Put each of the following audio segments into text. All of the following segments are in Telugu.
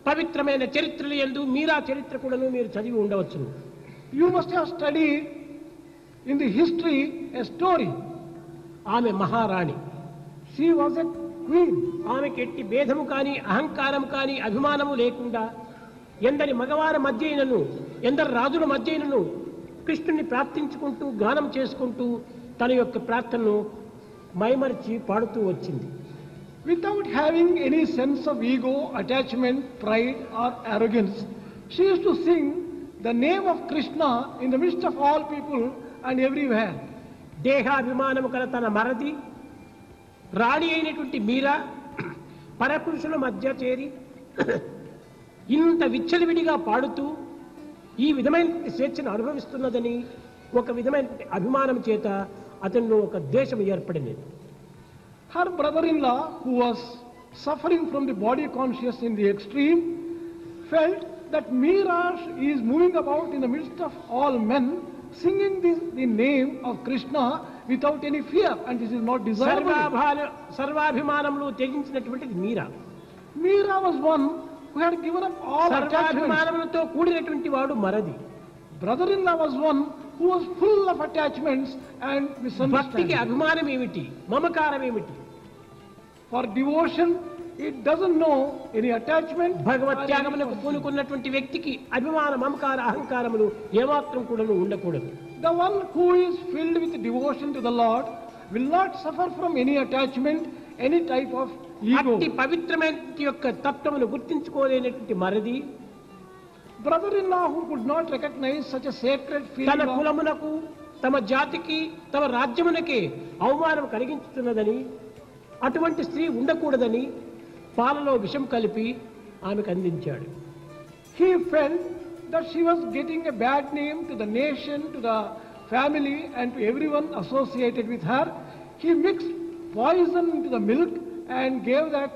పవిత్రమైన చరిత్రలు యందు మీరా చరిత్ర కూడాను మీరు చదివి ఉండవచ్చును. You must have studied in the history a story. ఆమె మహారాణి. She was a queen. ఆమెకి ఎట్టి భేదము కానీ అహంకారం కానీ అభిమానము లేకుండా ఎందరి మగవారి మధ్యైనను ఎందరి రాజుల మధ్యైనను కృష్ణుని ప్రార్థించుకుంటూ గానం చేసుకుంటూ తన యొక్క ప్రార్థనను మైమరిచి పాడుతూ వచ్చింది. Without having any sense of ego, attachment, pride or arrogance, she used to sing the name of Krishna in the midst of all people and everywhere. దేహాభిమానము కల తన మరది రాణి అయినటువంటి మీరా పరపురుషుల మధ్య చేరి ఇంత విచ్చలవిడిగా పాడుతూ ఈ విధమైన స్వేచ్ఛను అనుభవిస్తున్నదని ఒక విధమైన అభిమానం చేత అతనిలో ఒక ద్వేషం ఏర్పడింది. Her brother-in-law, who was suffering from the body conscious in the extreme, felt that Meera is moving about in the midst of all men, singing the name of Krishna without any fear, and this is not desirable. సర్వాభిమానములు త్యజించినటువంటిది Meera. Meera was one who had given up all attachments. సర్వాభిమానములతో కూడినటువంటి వాడు మరది. Brother-in-law was one who was full of attachments and భక్తికి misunderstanding. అభిమానం ఏమిటి, మమకారం ఏమిటి? For devotion, it doesn't know any attachment. భగవత్యాగమునకు పూనుకున్నటువంటి వ్యక్తికి అభిమాన మమకార అహంకారములు ఏమాత్రం కూడా ఉండకూడదు. The one who is filled with devotion to the Lord will not suffer from any attachment, any type of ego. అట్టి పవిత్రమైన యొక్క తత్వమును గుర్తించుకోలేనటువంటి మరది Brother-in-law who could not recognize such a sacred తన feeling of కులమునకు తమ జాతికి తమ రాజ్యమునకే అవమానం కలిగించుతున్నదని అటువంటి స్త్రీ ఉండకూడదని పాలలో విషం కలిపి ఆమెకు అందించాడు. he felt that she was getting a bad name to the nation, to the family and to everyone associated with her. He mixed poison into the milk and gave that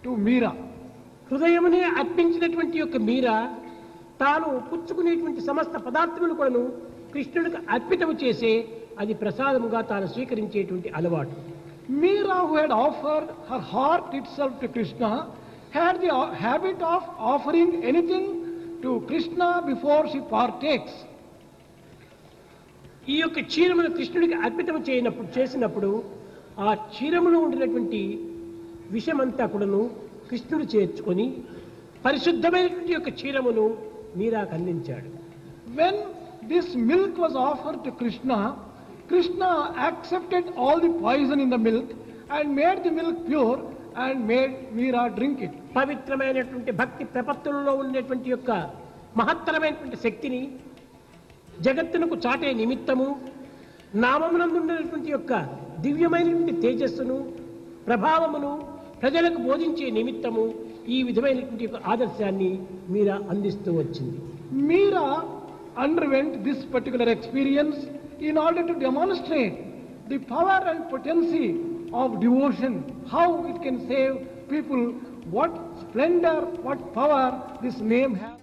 to Meera. హృదయమునే అర్పించినటువంటి యొక్క మీరా తాను పుచ్చుకునేటువంటి సమస్త పదార్థములు కూడాను కృష్ణుడికి అర్పితము చేసే అది ప్రసాదముగా తాను స్వీకరించేటువంటి అలవాటు. Meera, who had offered her heart itself to Krishna, had the habit of offering anything to Krishna before she partakes. ఈ యొక్క క్షీరమును కృష్ణుడికి అర్పితం చేసినప్పుడు ఆ క్షీరములో ఉండినటువంటి విషమంతా కూడాను కృష్ణుడు చేర్చుకొని పరిశుద్ధమైనటువంటి యొక్క క్షీరమును మీరాకు అందించాడు. When this milk was offered to Krishna, Krishna accepted all the poison in the milk and made the milk pure and made Meera drink it. పవిత్రమైనటువంటి భక్తి ప్రపత్తులలో ఉండేటువంటి యొక్క మహత్తరమైనటువంటి శక్తిని జగత్తునకు చాటే నిమిత్తము నామమునందు ఉండేటువంటి యొక్క దివ్యమైనటువంటి తేజస్సును ప్రభావమును ప్రజలకు బోధించే నిమిత్తము ఈ విధమైనటువంటి యొక్క ఆదర్శాన్ని మీరా అందిస్తూ వచ్చింది. Meera underwent this particular experience in order to demonstrate the power and potency of devotion, how it can save people, what splendor, what power this name has.